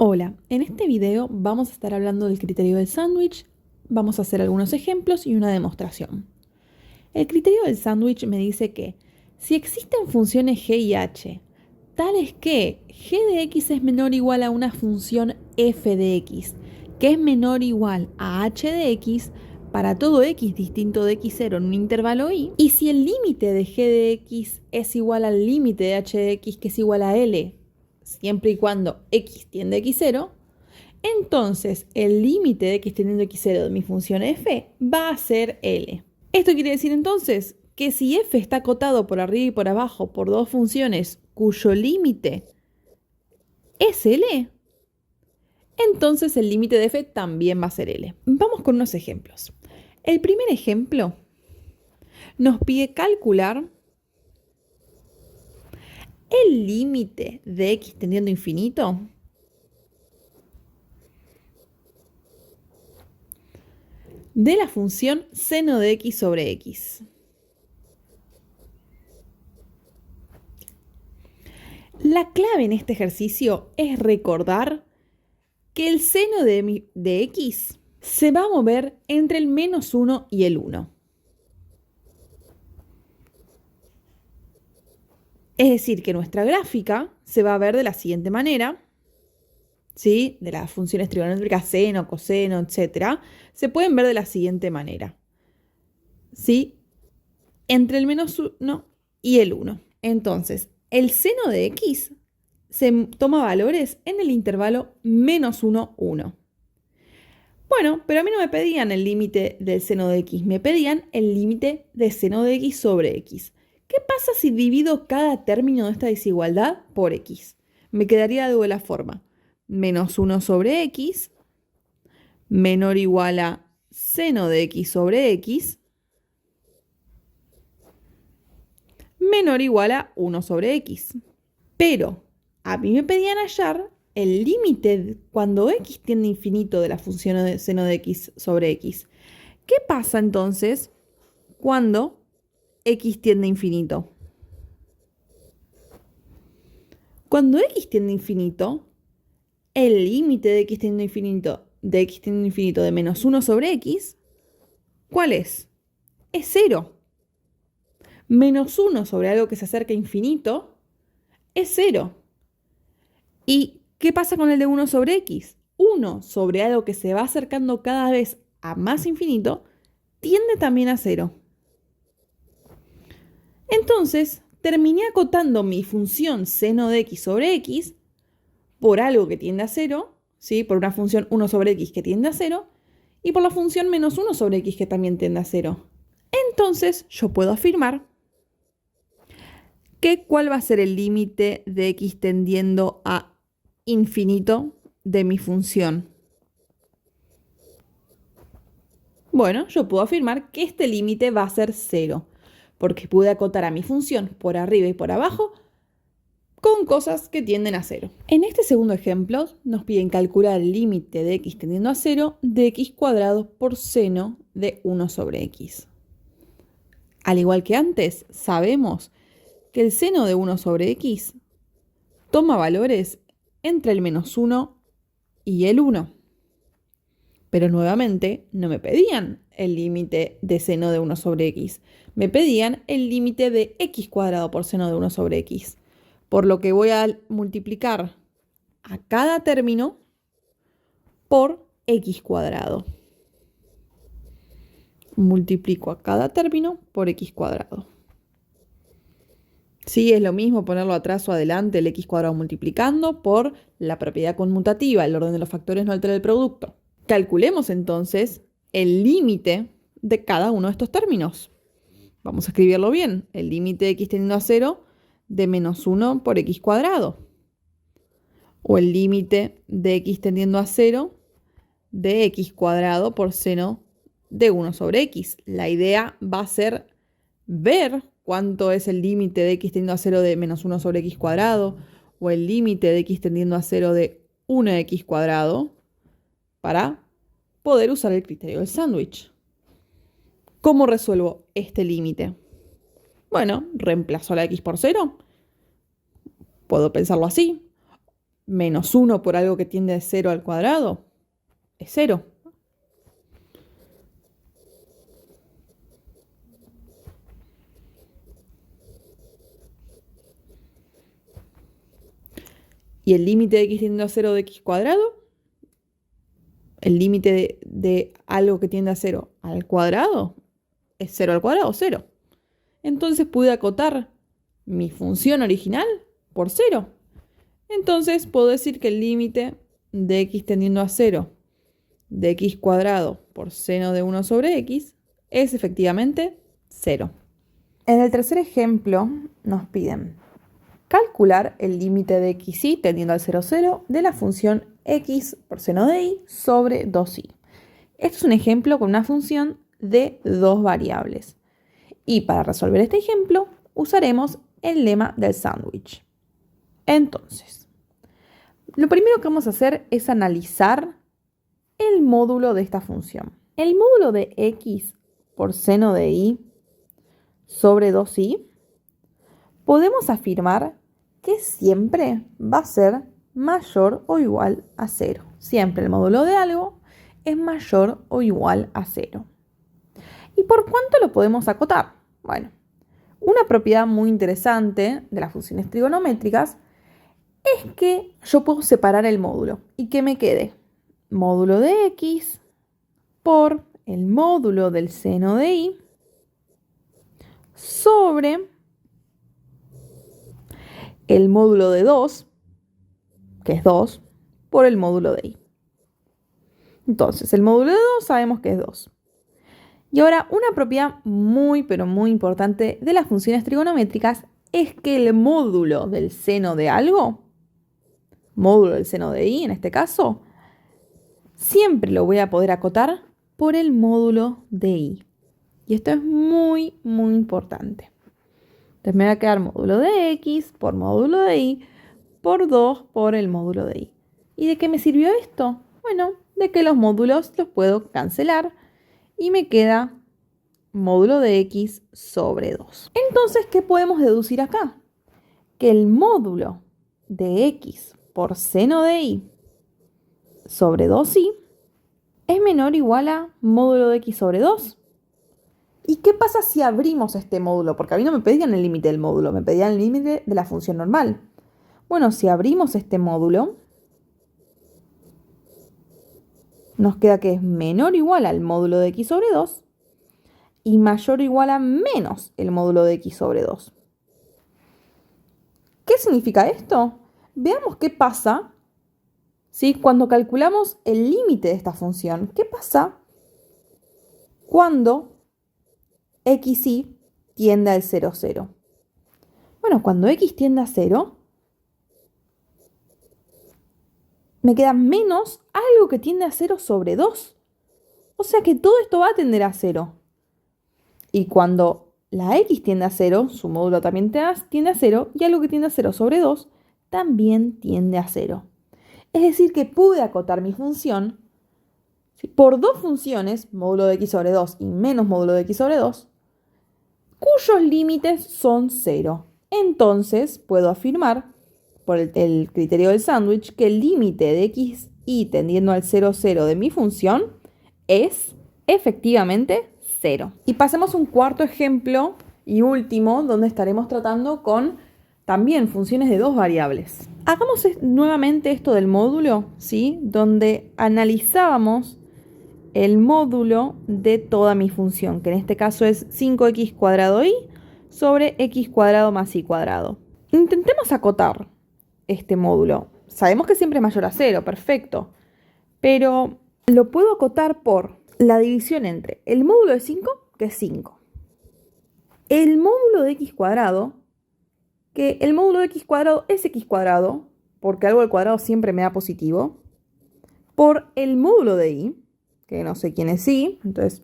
Hola, en este video vamos a estar hablando del criterio del sándwich, vamos a hacer algunos ejemplos y una demostración. El criterio del sándwich me dice que si existen funciones g y h, tales que g de x es menor o igual a una función f de x, que es menor o igual a h de x, para todo x distinto de x0 en un intervalo y si el límite de g de x es igual al límite de h de x, que es igual a L, siempre y cuando x tiende a x0, entonces el límite de x tendiendo a x0 de mi función f va a ser L. Esto quiere decir entonces que si f está acotado por arriba y por abajo por dos funciones cuyo límite es L, entonces el límite de f también va a ser L. Vamos con unos ejemplos. El primer ejemplo nos pide calcular el límite de x tendiendo a infinito de la función seno de x sobre x. La clave en este ejercicio es recordar que el seno de x se va a mover entre el -1 y el 1. Es decir, que nuestra gráfica se va a ver de la siguiente manera, ¿sí? De las funciones trigonométricas seno, coseno, etc. Se pueden ver de la siguiente manera, ¿sí? Entre el -1 y el 1. Entonces, el seno de x se toma valores en el intervalo -1, 1. Bueno, pero a mí no me pedían el límite del seno de x, me pedían el límite de seno de x sobre x. ¿Qué pasa si divido cada término de esta desigualdad por x? Me quedaría de la forma -1 sobre x menor o igual a seno de x sobre x menor o igual a 1 sobre x. Pero a mí me pedían hallar el límite cuando x tiende a infinito de la función de seno de x sobre x. ¿Qué pasa entonces cuando x tiende a infinito? Cuando x tiende a infinito, el límite de x tiende a infinito de -1 sobre x, ¿cuál es? Es 0. -1 sobre algo que se acerca a infinito es 0. ¿Y qué pasa con el de 1 sobre x? 1 sobre algo que se va acercando cada vez a más infinito tiende también a 0. Entonces, terminé acotando mi función seno de x sobre x por algo que tiende a 0, ¿sí? Por una función 1 sobre x que tiende a 0, y por la función -1 sobre x que también tiende a 0. Entonces, yo puedo afirmar que ¿cuál va a ser el límite de x tendiendo a infinito de mi función? Bueno, yo puedo afirmar que este límite va a ser 0, porque pude acotar a mi función por arriba y por abajo con cosas que tienden a 0. En este segundo ejemplo nos piden calcular el límite de x tendiendo a 0 de x cuadrado por seno de 1 sobre x. Al igual que antes, sabemos que el seno de 1 sobre x toma valores entre el -1 y el 1. Pero nuevamente no me pedían el límite de seno de 1 sobre x, me pedían el límite de x cuadrado por seno de 1 sobre x. Por lo que voy a multiplicar a cada término por x cuadrado. Multiplico a cada término por x cuadrado. Sí, es lo mismo ponerlo atrás o adelante el x cuadrado multiplicando por la propiedad conmutativa, el orden de los factores no altera el producto. Calculemos entonces el límite de cada uno de estos términos. Vamos a escribirlo bien. El límite de x tendiendo a 0 de -1 por x cuadrado. O el límite de x tendiendo a 0 de x cuadrado por seno de 1 sobre x. La idea va a ser ver cuánto es el límite de x tendiendo a 0 de -1 sobre x cuadrado o el límite de x tendiendo a 0 de 1x cuadrado para poder usar el criterio del sándwich. ¿Cómo resuelvo este límite? Bueno, reemplazo la x por 0. Puedo pensarlo así. menos 1 por algo que tiende de 0 al cuadrado es 0. Y el límite de x tiende a 0 de x cuadrado, el límite de algo que tiende a 0 al cuadrado, es 0 al cuadrado, 0. Entonces pude acotar mi función original por 0. Entonces puedo decir que el límite de x tendiendo a 0 de x cuadrado por seno de 1 sobre x es efectivamente 0. En el tercer ejemplo nos piden calcular el límite de xy tendiendo al 0, 0 de la función x por seno de y sobre 2y. Este es un ejemplo con una función de dos variables. Y para resolver este ejemplo usaremos el lema del sándwich. Entonces, lo primero que vamos a hacer es analizar el módulo de esta función. El módulo de x por seno de y sobre 2y, podemos afirmar que siempre va a ser mayor o igual a 0. Siempre el módulo de algo es mayor o igual a 0. ¿Y por cuánto lo podemos acotar? Bueno, una propiedad muy interesante de las funciones trigonométricas es que yo puedo separar el módulo y que me quede módulo de x por el módulo del seno de y sobre el módulo de 2, que es 2, por el módulo de y. Entonces, el módulo de 2 sabemos que es 2. Y ahora, una propiedad muy, pero muy importante de las funciones trigonométricas es que el módulo del seno de algo, módulo del seno de y en este caso, siempre lo voy a poder acotar por el módulo de y. Y esto es muy, muy importante. Entonces me va a quedar módulo de x por módulo de y por 2 por el módulo de y. ¿Y de qué me sirvió esto? Bueno, de que los módulos los puedo cancelar y me queda módulo de x sobre 2. Entonces, ¿qué podemos deducir acá? Que el módulo de x por seno de y sobre 2y es menor o igual a módulo de x sobre 2. ¿Y qué pasa si abrimos este módulo? Porque a mí no me pedían el límite del módulo, me pedían el límite de la función normal. Bueno, si abrimos este módulo, nos queda que es menor o igual al módulo de x sobre 2 y mayor o igual a menos el módulo de x sobre 2. ¿Qué significa esto? Veamos qué pasa, ¿sí? Cuando calculamos el límite de esta función. ¿Qué pasa cuando xy tiende al 0, 0? Bueno, cuando x tiende a 0, me queda menos algo que tiende a 0 sobre 2. O sea que todo esto va a tender a 0. Y cuando la x tiende a 0, su módulo también tiende a 0, y algo que tiende a 0 sobre 2 también tiende a 0. Es decir, que pude acotar mi función por dos funciones, módulo de x sobre 2 y menos módulo de x sobre 2, cuyos límites son 0. Entonces, puedo afirmar, por el criterio del sándwich, que el límite de xy tendiendo al 0, 0 de mi función es efectivamente 0. Y pasemos a un cuarto ejemplo y último, donde estaremos tratando con también funciones de dos variables. Hagamos nuevamente esto del módulo, ¿sí? Donde analizábamos el módulo de toda mi función, que en este caso es 5x cuadrado y sobre x cuadrado más y cuadrado. Intentemos acotar este módulo. Sabemos que siempre es mayor a 0, perfecto. Pero lo puedo acotar por la división entre el módulo de 5, que es 5. El módulo de x cuadrado, que el módulo de x cuadrado es x cuadrado, porque algo al cuadrado siempre me da positivo, por el módulo de y, que no sé quién es y, entonces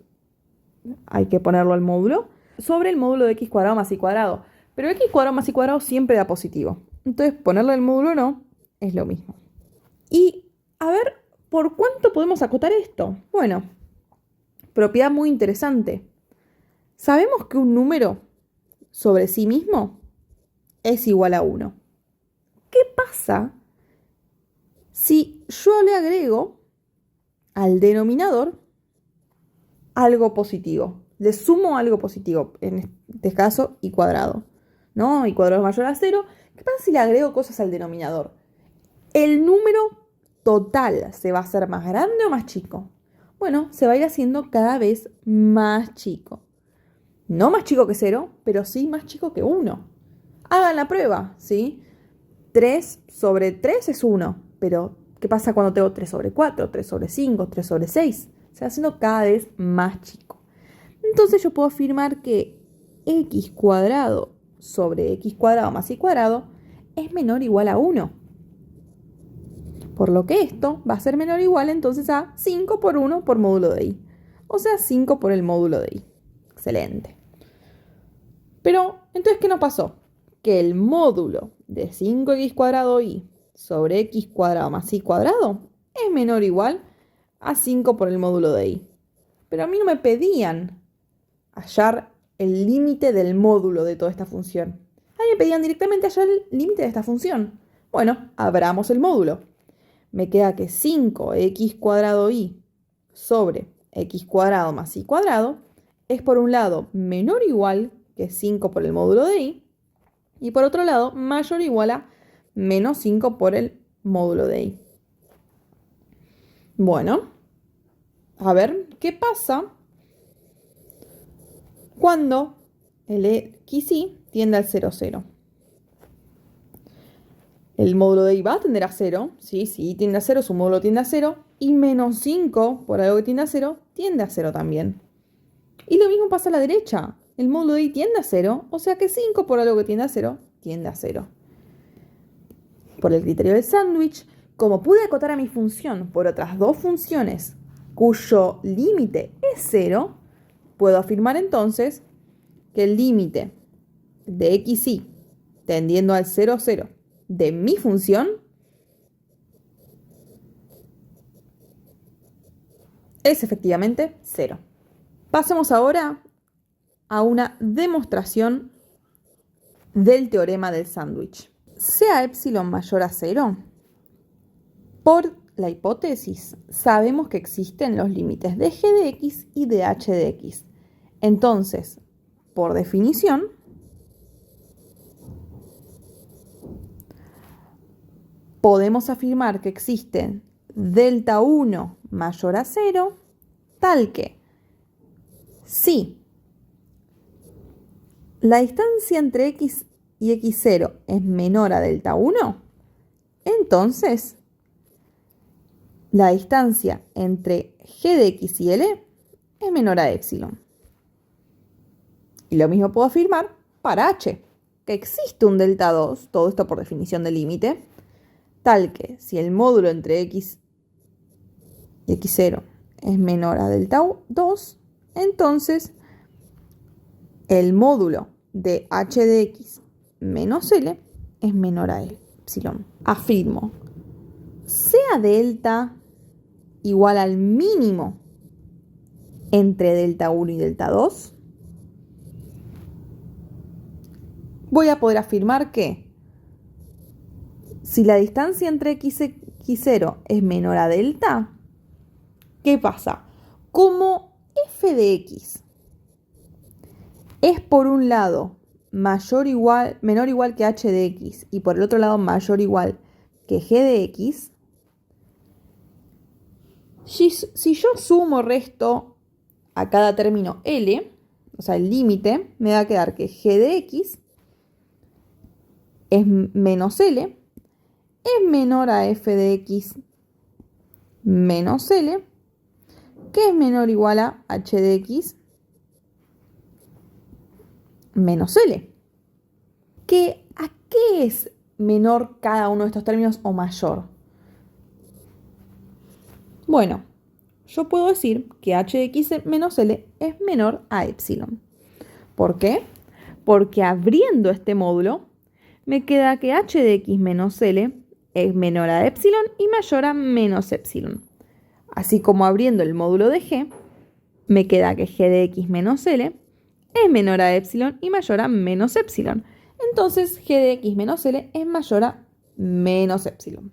hay que ponerlo al módulo, sobre el módulo de x cuadrado más y cuadrado. Pero x cuadrado más y cuadrado siempre da positivo. Entonces ponerle el módulo no es lo mismo. Y a ver, ¿por cuánto podemos acotar esto? Bueno, propiedad muy interesante. Sabemos que un número sobre sí mismo es igual a 1. ¿Qué pasa si yo le agrego al denominador algo positivo. Le sumo algo positivo, en este caso y cuadrado, ¿no? Y cuadrado es mayor a 0. ¿Qué pasa si le agrego cosas al denominador? ¿El número total se va a hacer más grande o más chico? Bueno, se va a ir haciendo cada vez más chico. No más chico que 0, pero sí más chico que 1. Hagan la prueba, ¿sí? 3 sobre 3 es 1, pero ¿qué pasa cuando tengo 3 sobre 4, 3 sobre 5, 3 sobre 6? Se va haciendo cada vez más chico. Entonces yo puedo afirmar que x cuadrado sobre x cuadrado más y cuadrado es menor o igual a 1. Por lo que esto va a ser menor o igual entonces a 5 por 1 por módulo de y. O sea, 5 por el módulo de y. Excelente. Pero, entonces, ¿qué nos pasó? Que el módulo de 5x cuadrado y sobre x cuadrado más y cuadrado es menor o igual a 5 por el módulo de y. Pero a mí no me pedían hallar el límite del módulo de toda esta función. A mí me pedían directamente hallar el límite de esta función. Bueno, abramos el módulo. Me queda que 5x cuadrado y sobre x cuadrado más y cuadrado es por un lado menor o igual que 5 por el módulo de y por otro lado mayor o igual a menos 5 por el módulo de y. Bueno, a ver qué pasa cuando el xy tiende al 0, 0. El módulo de y va a tender a 0, sí, tiende a 0, su módulo tiende a 0, y menos 5 por algo que tiende a 0, tiende a 0 también. Y lo mismo pasa a la derecha. El módulo de y tiende a 0, o sea que 5 por algo que tiende a 0, tiende a 0. Por el criterio del sándwich, como pude acotar a mi función por otras dos funciones cuyo límite es 0, puedo afirmar entonces que el límite de xy tendiendo al 0, 0 de mi función es efectivamente 0. Pasemos ahora a una demostración del teorema del sándwich. Sea epsilon mayor a 0, por la hipótesis sabemos que existen los límites de g de x y de h de x. Entonces, por definición, podemos afirmar que existen delta 1 mayor a 0, tal que si la distancia entre x y x0 es menor a delta 1, entonces la distancia entre g de x y L es menor a epsilon. Y lo mismo puedo afirmar para h, que existe un delta 2, todo esto por definición de límite, tal que si el módulo entre x y x0 es menor a delta 2, entonces el módulo de h de x menos L es menor a epsilon. Afirmo, sea delta igual al mínimo entre delta 1 y delta 2, voy a poder afirmar que si la distancia entre x y x0 es menor a delta, ¿qué pasa? Como f de x es por un lado menor o igual que h de x y por el otro lado mayor o igual que g de x, si yo sumo resto a cada término L, o sea el límite, me va a quedar que g de x es menos L, es menor a f de x menos L, que es menor o igual a h de x menos L. ¿A qué es menor cada uno de estos términos o mayor? Bueno, yo puedo decir que h de x menos L es menor a epsilon. ¿Por qué? Porque abriendo este módulo, me queda que h de x menos L es menor a epsilon y mayor a menos epsilon. Así como abriendo el módulo de g, me queda que g de x menos L es menor a epsilon y mayor a menos epsilon. Entonces, g de x menos L es mayor a menos epsilon.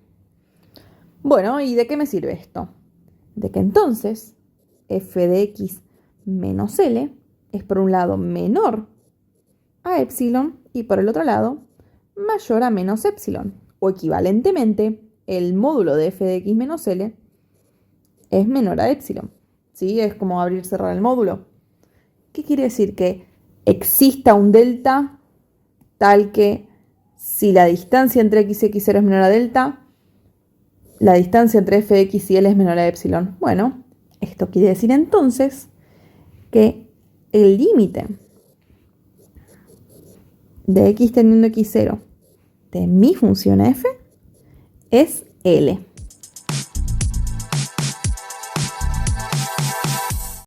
Bueno, ¿y de qué me sirve esto? De que entonces f de x menos L es por un lado menor a epsilon y por el otro lado mayor a menos epsilon. O equivalentemente, el módulo de f de x menos L es menor a epsilon. ¿Sí? Es como abrir y cerrar el módulo. ¿Qué quiere decir? Que exista un delta tal que si la distancia entre x y x0 es menor a delta, la distancia entre f de x y L es menor a epsilon. Bueno, esto quiere decir entonces que el límite de x teniendo x0 de mi función f es L.